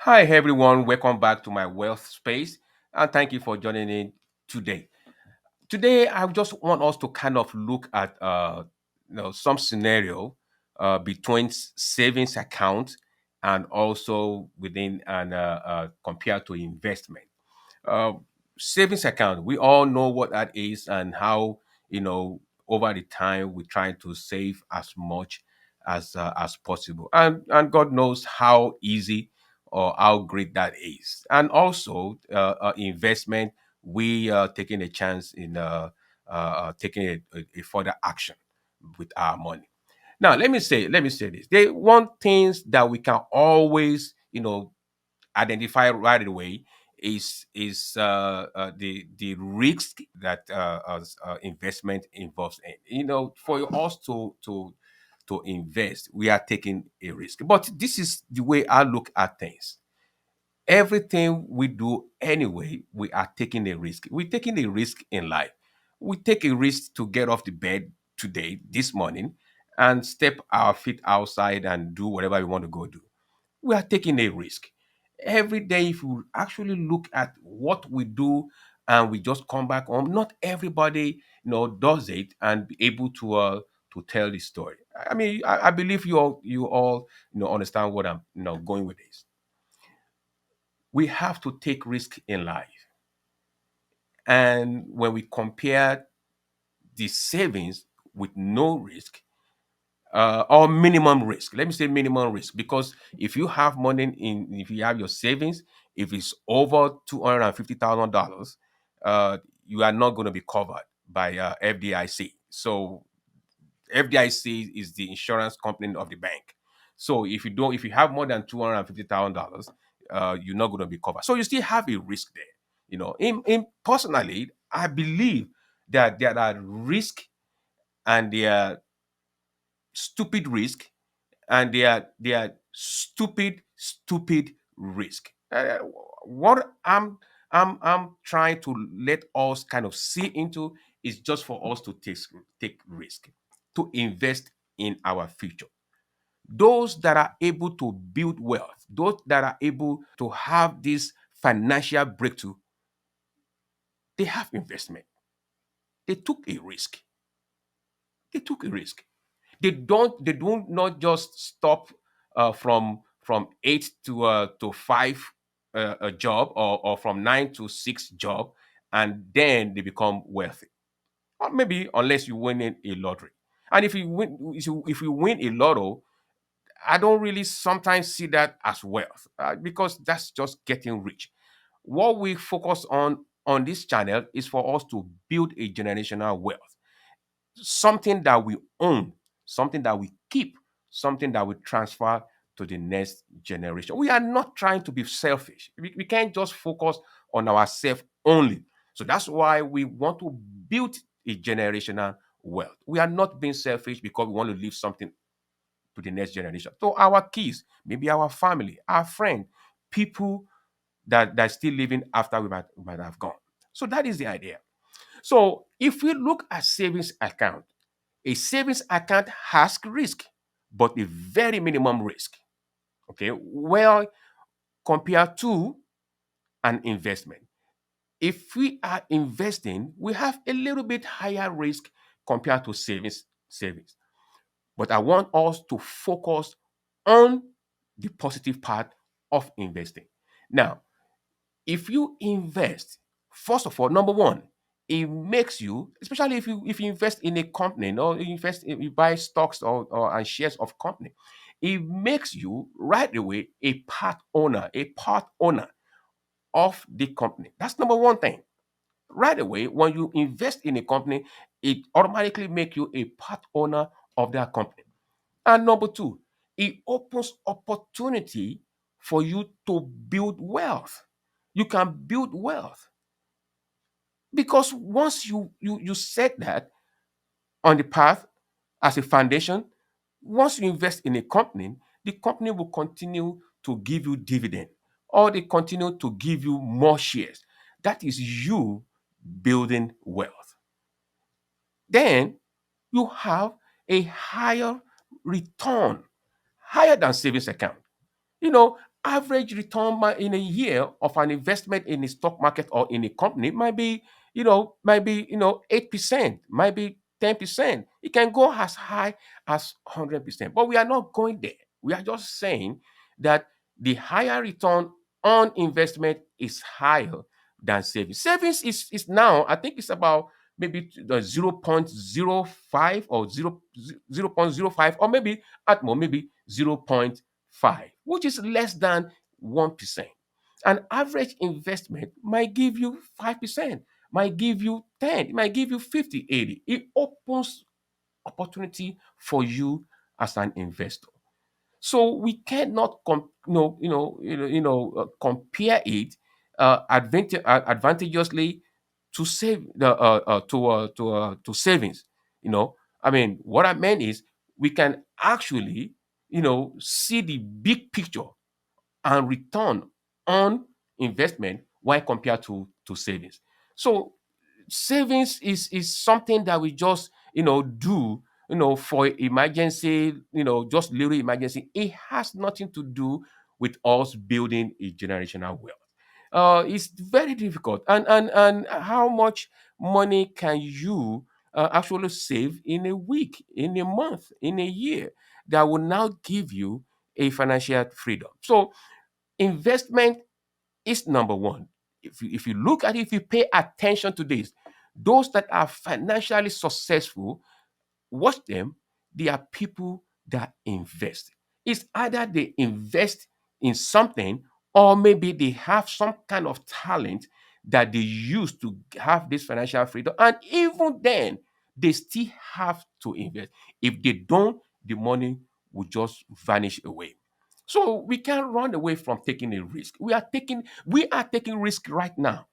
Hi, everyone. Welcome back to my wealth space, and thank you for joining in today. Today, I just want us to kind of look at some scenario between savings account and also within and compared to investment. Uh, Savings account, we all know what that is and how, you know, over the time we try to save as much as possible. And God knows how easy or how great that is. And also, investment, we are taking a chance in taking a further action with our money. Now, let me say this. They want things that we can always, identify right away is the risk that investment involves in. For us to invest, we are taking a risk. But this is the way I look at things. Everything we do anyway, we are taking a risk. We're taking a risk in life. We take a risk to get off the bed today, this morning, and step our feet outside and do whatever we want to go do. We are taking a risk. Every day, if you actually look at what we do and we just come back home, not everybody does it and be able to tell the story. I mean, I believe you all understand what I'm going with this. We have to take risk in life. And when we compare the savings with no risk, or minimum risk. Let me say minimum risk because if you have your savings, if it's over $250,000, you are not going to be covered by FDIC. So FDIC is the insurance company of the bank. So if you have more than $250,000, you're not going to be covered. So you still have a risk there. In personally, I believe that there are risk and there are stupid risk and they are stupid risk. What I'm trying to let us kind of see into is just for us to take risk, to invest in our future. Those that are able to build wealth, those that are able to have this financial breakthrough, they have investment. They took a risk. They took a risk. They do not just stop from 8 to 5 a job, or from 9 to 6 job, and then they become wealthy. Or maybe unless you win in a lottery. And if you win a lotto, I don't really sometimes see that as wealth, because that's just getting rich. What we focus on this channel is for us to build a generational wealth, something that we own, something that we keep, something that we transfer to the next generation. We are not trying to be selfish. We can't just focus on ourselves only. So that's why we want to build a generational wealth. We are not being selfish because we want to leave something to the next generation. So our kids, maybe our family, our friend, people that are still living after we might have gone. So that is the idea. So if we look at savings account, a savings account has risk, but a very minimum risk. Okay, well, compared to an investment. If we are investing, we have a little bit higher risk compared to savings. But I want us to focus on the positive part of investing. Now, if you invest, first of all, number one, it makes you, especially if you invest in a company, you buy stocks or and shares of company, it makes you right away a part owner of the company. That's number one thing. Right away, when you invest in a company, it automatically make you a part owner of that company. And number two, it opens opportunity for you to build wealth. You can build wealth because once you set that on the path as a foundation, once you invest in a company, the company will continue to give you dividend, or they continue to give you more shares. That is you building wealth. Then you have a higher return, higher than savings account. You know, average return in a year of an investment in the stock market or in a company might be, might be, 8%, might be 10%. It can go as high as 100%. But we are not going there. We are just saying that the higher return on investment is higher than savings. Savings is now, I think it's about maybe the 0.05 or 0.05, or maybe at more, maybe 0.5, which is less than 1%. An average investment might give you 5%, might give you 10, it might give you 50, 80. It opens opportunity for you as an investor. So we cannot compare it advantageously to save the to savings. I mean, what I meant is we can actually see the big picture and return on investment when compared to savings. So savings is something that we just do for emergency, just little emergency. It has nothing to do with us building a generational wealth. It's very difficult. And how much money can you actually save in a week, in a month, in a year, that will now give you a financial freedom? So investment is number one. If you look at it, if you pay attention to this, those that are financially successful, watch them. They are people that invest. It's either they invest in something, or maybe they have some kind of talent that they use to have this financial freedom. And even then, they still have to invest. If they don't, the money will just vanish away. So we can't run away from taking a risk. We are taking risk right now.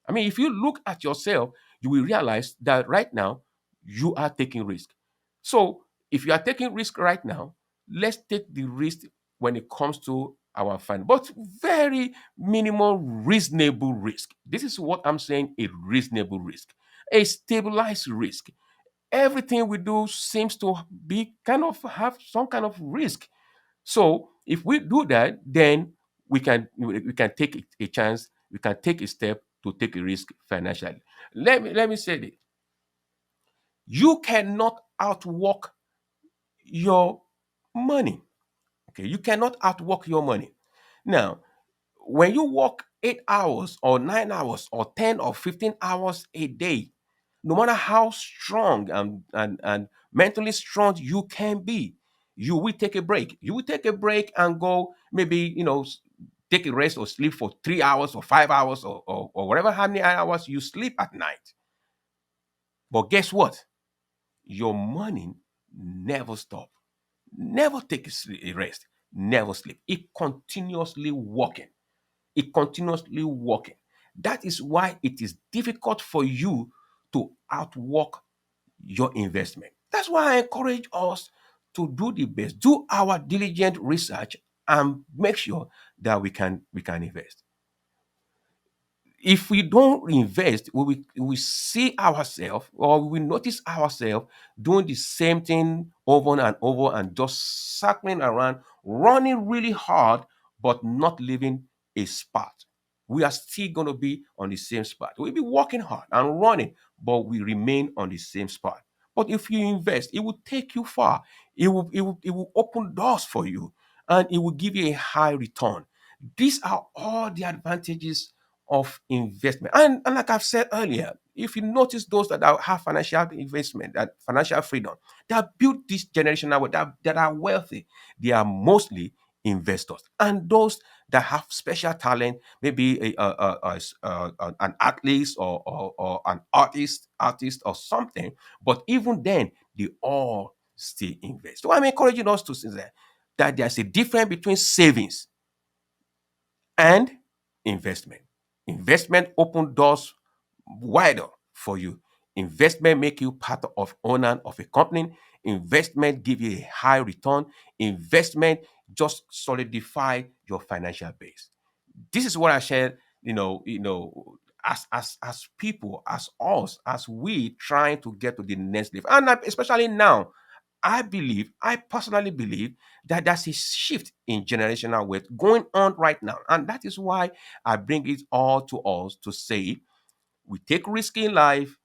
I mean, if you look at yourself, you will realize that right now you are taking risk. So if you are taking risk right now, let's take the risk when it comes to our fund, but very minimal, reasonable risk. This is what I'm saying: a reasonable risk, a stabilized risk. Everything we do seems to be kind of have some kind of risk. So if we do that, then we can take a chance, we can take a step to take a risk financially. Let me say this: you cannot outwork your money. Okay, you cannot outwork your money. Now, when you work 8 hours or 9 hours or 10 or 15 hours a day, no matter how strong and mentally strong you can be, you will take a break. You will take a break and go, maybe, take a rest or sleep for 3 hours or 5 hours, or whatever, how many hours you sleep at night. But guess what? Your money never stop, never take a rest, never sleep. It continuously working. It continuously working. That is why it is difficult for you to outwork your investment. That's why I encourage us to do the best, do our diligent research, and make sure that we can invest. If we don't invest, we see ourselves, or we notice ourselves doing the same thing over and over, and just circling around, running really hard, but not leaving a spot. We are still going to be on the same spot. We'll be working hard and running, but we remain on the same spot. But if you invest, it will take you far. It will open doors for you, and it will give you a high return. These are all the advantages of investment. And like I've said earlier, if you notice those that have financial investment, that financial freedom, that built this generational wealth, that are wealthy, they are mostly investors. And those that have special talent, maybe an athlete, or an artist or something, but even then, they all still invest. So I'm encouraging us to see that there's a difference between savings and investment. Investment open doors wider for you. Investment make you part of owner of a company. Investment give you a high return. Investment just solidify your financial base. This is what I shared, as people, as us, as we trying to get to the next level. And especially now, I personally believe that there's a shift in generational wealth going on right now. And that is why I bring it all to us to say we take risk in life,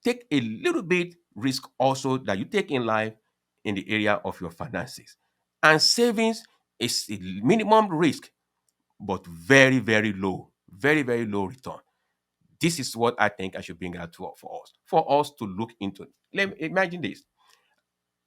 take a little bit risk also that you take in life in the area of your finances. And savings is a minimum risk, but very, very low, very, very low return. This is what I think I should bring out for us to look into. Let me imagine this,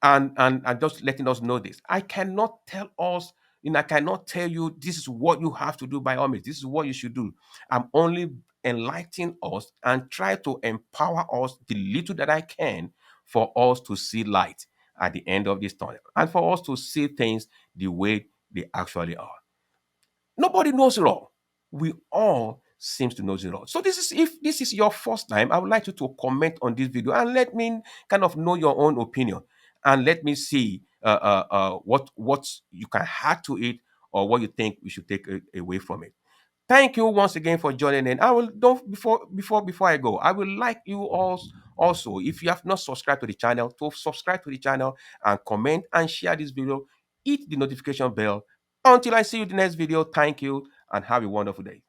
and just letting us know this. I cannot tell us, I cannot tell you this is what you have to do by all means. This is what you should do. I'm only enlightening us and try to empower us the little that I can for us to see light at the end of this tunnel and for us to see things the way they actually are. Nobody knows it all. We all seems to know it all. So this is, if this is your first time, I would like you to comment on this video and let me kind of know your own opinion, and let me see what you can add to it, or what you think we should take away from it. Thank you once again for joining in. I will don't before I go, I would like you all also, if you have not subscribed to the channel, to subscribe to the channel and comment and share this video. Hit the notification bell. Until I see you in the next video, thank you and have a wonderful day.